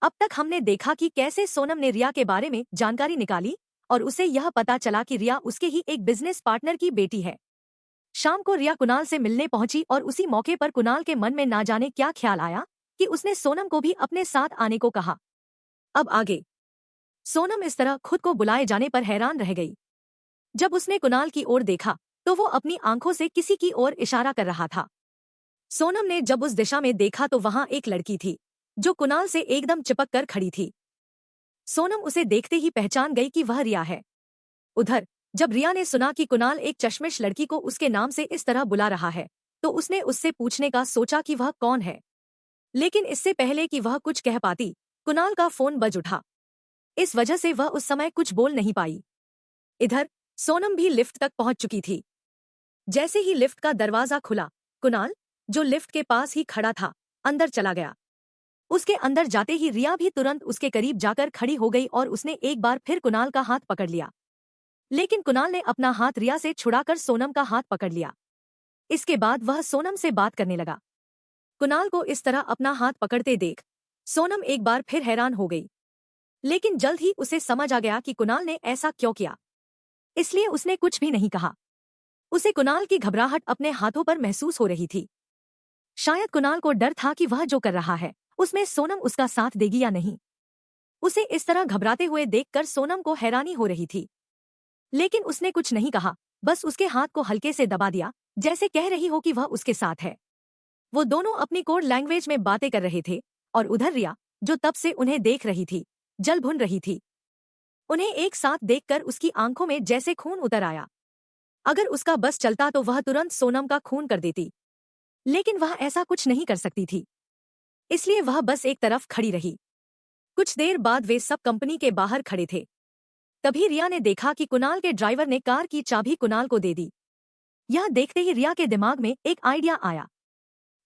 अब तक हमने देखा कि कैसे सोनम ने रिया के बारे में जानकारी निकाली और उसे यह पता चला कि रिया उसके ही एक बिजनेस पार्टनर की बेटी है। शाम को रिया कुणाल से मिलने पहुंची और उसी मौके पर कुणाल के मन में ना जाने क्या ख्याल आया कि उसने सोनम को भी अपने साथ आने को कहा। अब आगे सोनम इस तरह खुद को बुलाए जाने पर हैरान रह गई। जब उसने कुणाल की ओर देखा तो वो अपनी आंखों से किसी की ओर इशारा कर रहा था। सोनम ने जब उस दिशा में देखा तो वहां एक लड़की थी जो कुणाल से एकदम चिपक कर खड़ी थी। सोनम उसे देखते ही पहचान गई कि वह रिया है। उधर जब रिया ने सुना कि कुणाल एक चश्मिश लड़की को उसके नाम से इस तरह बुला रहा है तो उसने उससे पूछने का सोचा कि वह कौन है, लेकिन इससे पहले कि वह कुछ कह पाती कुणाल का फोन बज उठा। इस वजह से वह उस समय कुछ बोल नहीं पाई। इधर सोनम भी लिफ्ट तक पहुंच चुकी थी। जैसे ही लिफ्ट का दरवाजा खुला कुणाल, जो लिफ्ट के पास ही खड़ा था, अंदर चला गया। उसके अंदर जाते ही रिया भी तुरंत उसके करीब जाकर खड़ी हो गई और उसने एक बार फिर कुणाल का हाथ पकड़ लिया, लेकिन कुणाल ने अपना हाथ रिया से छुड़ाकर सोनम का हाथ पकड़ लिया। इसके बाद वह सोनम से बात करने लगा। कुणाल को इस तरह अपना हाथ पकड़ते देख सोनम एक बार फिर हैरान हो गई, लेकिन जल्द ही उसे समझ आ गया कि कुणाल ने ऐसा क्यों किया, इसलिए उसने कुछ भी नहीं कहा। उसे कुणाल की घबराहट अपने हाथों पर महसूस हो रही थी। शायद कुणाल को डर था कि वह जो कर रहा है उसमें सोनम उसका साथ देगी या नहीं। उसे इस तरह घबराते हुए देखकर सोनम को हैरानी हो रही थी, लेकिन उसने कुछ नहीं कहा, बस उसके हाथ को हल्के से दबा दिया, जैसे कह रही हो कि वह उसके साथ है। वो दोनों अपनी कोड लैंग्वेज में बातें कर रहे थे और उधर रिया, जो तब से उन्हें देख रही थी, जल भुन रही थी। उन्हें एक साथ देखकर उसकी आंखों में जैसे खून उतर आया। अगर उसका बस चलता तो वह तुरंत सोनम का खून कर देती, लेकिन वह ऐसा कुछ नहीं कर सकती थी, इसलिए वह बस एक तरफ खड़ी रही। कुछ देर बाद वे सब कंपनी के बाहर खड़े थे। तभी रिया ने देखा कि कुणाल के ड्राइवर ने कार की चाबी कुणाल को दे दी। यह देखते ही रिया के दिमाग में एक आइडिया आया।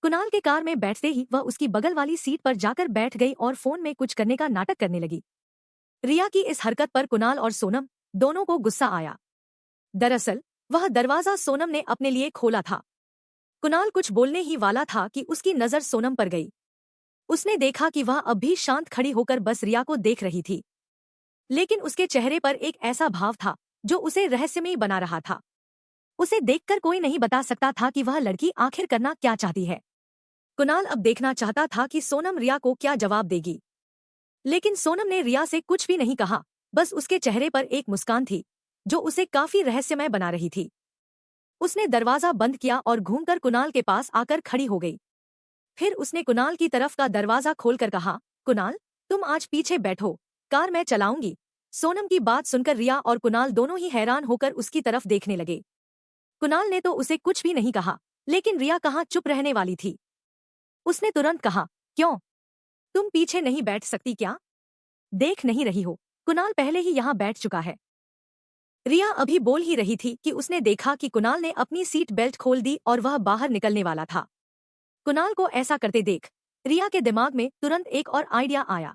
कुणाल के कार में बैठते ही वह उसकी बगल वाली सीट पर जाकर बैठ गई और फोन में कुछ करने का नाटक करने लगी। रिया की इस हरकत पर कुणाल और सोनम दोनों को गुस्सा आया। दरअसल वह दरवाजा सोनम ने अपने लिए खोला था। कुणाल कुछ बोलने ही वाला था कि उसकी नजर सोनम पर गई। उसने देखा कि वह अब भी शांत खड़ी होकर बस रिया को देख रही थी, लेकिन उसके चेहरे पर एक ऐसा भाव था जो उसे रहस्यमयी बना रहा था। उसे देखकर कोई नहीं बता सकता था कि वह लड़की आखिर करना क्या चाहती है। कुणाल अब देखना चाहता था कि सोनम रिया को क्या जवाब देगी, लेकिन सोनम ने रिया से कुछ भी नहीं कहा, बस उसके चेहरे पर एक मुस्कान थी जो उसे काफी रहस्यमय बना रही थी। उसने दरवाजा बंद किया और घूमकर कुणाल के पास आकर खड़ी हो गई। फिर उसने कुणाल की तरफ का दरवाजा खोलकर कहा, कुणाल, तुम आज पीछे बैठो, कार मैं चलाऊंगी। सोनम की बात सुनकर रिया और कुणाल दोनों ही हैरान होकर उसकी तरफ देखने लगे। कुणाल ने तो उसे कुछ भी नहीं कहा, लेकिन रिया कहाँ चुप रहने वाली थी। उसने तुरंत कहा, क्यों, तुम पीछे नहीं बैठ सकती क्या? देख नहीं रही हो, कुणाल पहले ही यहाँ बैठ चुका है। रिया अभी बोल ही रही थी कि उसने देखा कि कुणाल ने अपनी सीट बेल्ट खोल दी और वह बाहर निकलने वाला था। कुणाल को ऐसा करते देख रिया के दिमाग में तुरंत एक और आइडिया आया।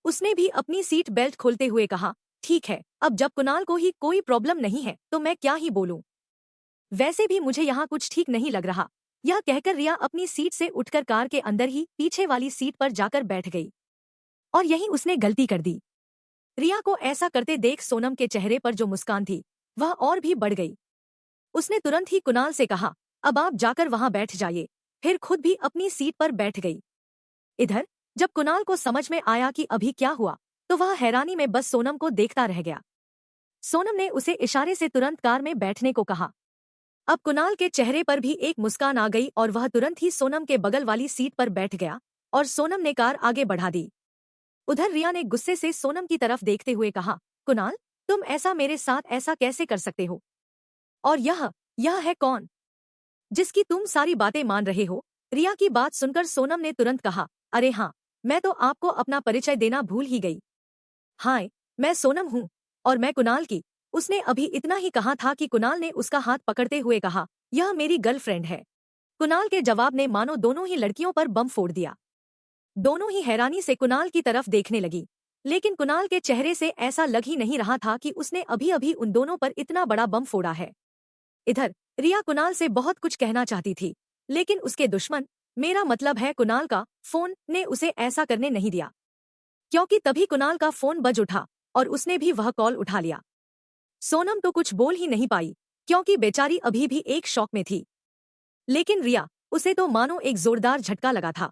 उसने भी अपनी सीट बेल्ट खोलते हुए कहा, ठीक है, अब जब कुणाल को ही कोई प्रॉब्लम नहीं है तो मैं क्या ही बोलूं। वैसे भी मुझे यहाँ कुछ ठीक नहीं लग रहा। यह कहकर रिया अपनी सीट से उठकर कार के अंदर ही पीछे वाली सीट पर जाकर बैठ गई और यही उसने गलती कर दी। रिया को ऐसा करते देख सोनम के चेहरे पर जो मुस्कान थी वह और भी बढ़ गई। उसने तुरंत ही कुणाल से कहा, अब आप जाकर वहां बैठ जाइए, फिर खुद भी अपनी सीट पर बैठ गई। इधर जब कुणाल को समझ में आया कि अभी क्या हुआ तो वह हैरानी में बस सोनम को देखता रह गया। सोनम ने उसे इशारे से तुरंत कार में बैठने को कहा। अब कुणाल के चेहरे पर भी एक मुस्कान आ गई और वह तुरंत ही सोनम के बगल वाली सीट पर बैठ गया और सोनम ने कार आगे बढ़ा दी। उधर रिया ने गुस्से से सोनम की तरफ देखते हुए कहा, कुणाल, तुम ऐसा मेरे साथ ऐसा कैसे कर सकते हो? और यह है कौन जिसकी तुम सारी बातें मान रहे हो? रिया की बात सुनकर सोनम ने तुरंत कहा, अरे हाँ, मैं तो आपको अपना परिचय देना भूल ही गई। हाय, मैं सोनम हूँ और मैं कुणाल की। उसने अभी इतना ही कहा था कि कुणाल ने उसका हाथ पकड़ते हुए कहा, यह मेरी गर्लफ्रेंड है। कुणाल के जवाब ने मानो दोनों ही लड़कियों पर बम फोड़ दिया। दोनों ही हैरानी से कुणाल की तरफ देखने लगी, लेकिन कुणाल के चेहरे से ऐसा लग ही नहीं रहा था कि उसने अभी अभी उन दोनों पर इतना बड़ा बम फोड़ा है। इधर रिया कुणाल से बहुत कुछ कहना चाहती थी, लेकिन उसके दुश्मन, मेरा मतलब है कुणाल का फोन, ने उसे ऐसा करने नहीं दिया। क्योंकि तभी कुणाल का फोन बज उठा और उसने भी वह कॉल उठा लिया। सोनम तो कुछ बोल ही नहीं पाई क्योंकि बेचारी अभी भी एक शॉक में थी। लेकिन रिया, उसे तो मानो एक जोरदार झटका लगा था।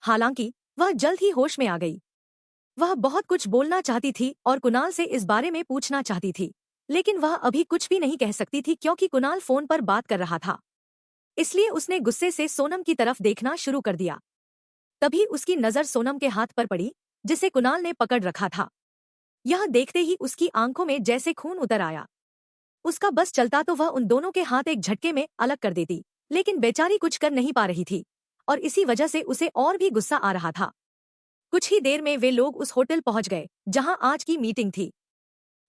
हालांकि वह जल्द ही होश में आ गई। वह बहुत कुछ बोलना चाहती थी और कुणाल से इस बारे में पूछना चाहती थी, लेकिन वह अभी कुछ भी नहीं कह सकती थी क्योंकि कुणाल फोन पर बात कर रहा था। इसलिए उसने गुस्से से सोनम की तरफ देखना शुरू कर दिया। तभी उसकी नजर सोनम के हाथ पर पड़ी जिसे कुणाल ने पकड़ रखा था। यह देखते ही उसकी आंखों में जैसे खून उतर आया। उसका बस चलता तो वह उन दोनों के हाथ एक झटके में अलग कर देती, लेकिन बेचारी कुछ कर नहीं पा रही थी और इसी वजह से उसे और भी गुस्सा आ रहा था। कुछ ही देर में वे लोग उस होटल पहुंच गए जहां आज की मीटिंग थी।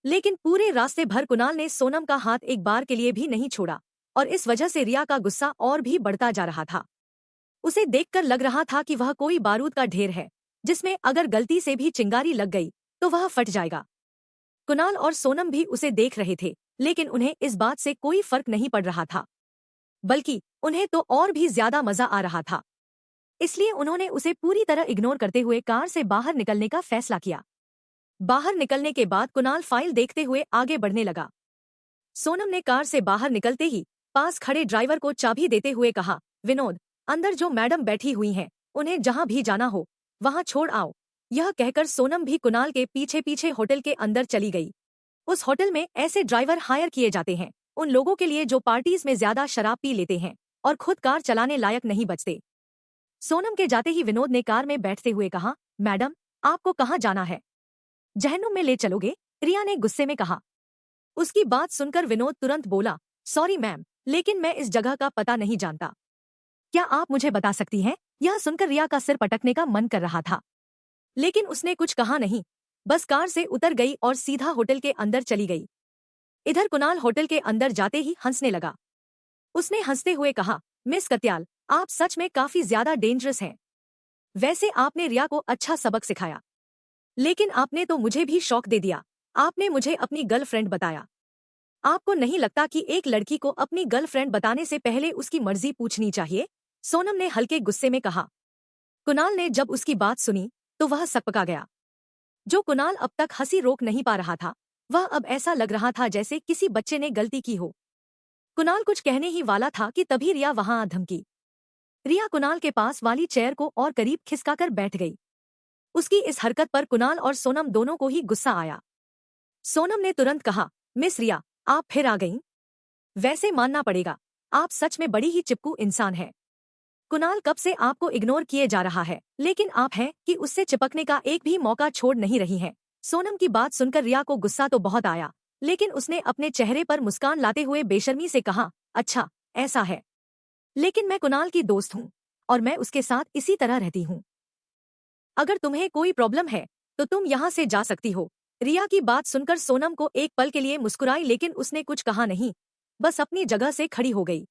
लेकिन पूरे रास्ते भर कुणाल ने सोनम का हाथ एक बार के लिए भी नहीं छोड़ा और इस वजह से रिया का गुस्सा और भी बढ़ता जा रहा था। उसे देखकर लग रहा था कि वह कोई बारूद का ढेर है जिसमें अगर गलती से भी चिंगारी लग गई तो वह फट जाएगा। कुणाल और सोनम भी उसे देख रहे थे, लेकिन उन्हें इस बात से कोई फर्क नहीं पड़ रहा था, बल्कि उन्हें तो और भी ज्यादा मजा आ रहा था। इसलिए उन्होंने उसे पूरी तरह इग्नोर करते हुए कार से बाहर निकलने का फैसला किया। बाहर निकलने के बाद कुणाल फाइल देखते हुए आगे बढ़ने लगा। सोनम ने कार से बाहर निकलते ही पास खड़े ड्राइवर को चाबी देते हुए कहा, विनोद, अंदर जो मैडम बैठी हुई हैं, उन्हें जहां भी जाना हो वहां छोड़ आओ। यह कहकर सोनम भी कुणाल के पीछे पीछे होटल के अंदर चली गई। उस होटल में ऐसे ड्राइवर हायर किए जाते हैं उन लोगों के लिए जो पार्टीज में ज्यादा शराब पी लेते हैं और खुद कार चलाने लायक नहीं बचते। सोनम के जाते ही विनोद ने कार में बैठते हुए कहा, मैडम, आपको कहाँ जाना है? जहन्नुम में ले चलोगे? रिया ने गुस्से में कहा। उसकी बात सुनकर विनोद तुरंत बोला, सॉरी मैम, लेकिन मैं इस जगह का पता नहीं जानता। क्या आप मुझे बता सकती हैं? यह सुनकर रिया का सिर पटकने का मन कर रहा था, लेकिन उसने कुछ कहा नहीं, बस कार से उतर गई और सीधा होटल के अंदर चली गई। इधर कुणाल होटल के अंदर जाते ही हंसने लगा। उसने हंसते हुए कहा, मिस कत्याल, आप सच में काफी ज्यादा डेंजरस हैं। वैसे आपने रिया को अच्छा सबक सिखाया, लेकिन आपने तो मुझे भी शौक दे दिया। आपने मुझे अपनी गर्लफ्रेंड बताया। आपको नहीं लगता कि एक लड़की को अपनी गर्लफ्रेंड बताने से पहले उसकी मर्जी पूछनी चाहिए? सोनम ने हल्के गुस्से में कहा। कुणाल ने जब उसकी बात सुनी तो वह सकपका गया। जो कुणाल अब तक हंसी रोक नहीं पा रहा था, वह अब ऐसा लग रहा था जैसे किसी बच्चे ने गलती की हो। कुणाल कुछ कहने ही वाला था कि तभी रिया वहां आ धमकी। रिया कुणाल के पास वाली चेयर को और करीब खिसकाकर बैठ गई। उसकी इस हरकत पर कुणाल और सोनम दोनों को ही गुस्सा आया। सोनम ने तुरंत कहा, मिस रिया, आप फिर आ गईं? वैसे मानना पड़ेगा, आप सच में बड़ी ही चिपकू इंसान है। कुणाल कब से आपको इग्नोर किए जा रहा है, लेकिन आप हैं कि उससे चिपकने का एक भी मौका छोड़ नहीं रही हैं। सोनम की बात सुनकर रिया को गुस्सा तो बहुत आया, लेकिन उसने अपने चेहरे पर मुस्कान लाते हुए बेशर्मी से कहा, अच्छा, ऐसा है, लेकिन मैं कुणाल की दोस्त हूँ और मैं उसके साथ इसी तरह रहती हूँ। अगर तुम्हें कोई प्रॉब्लम है तो तुम यहाँ से जा सकती हो। रिया की बात सुनकर सोनम को एक पल के लिए मुस्कुराई, लेकिन उसने कुछ कहा नहीं, बस अपनी जगह से खड़ी हो गई।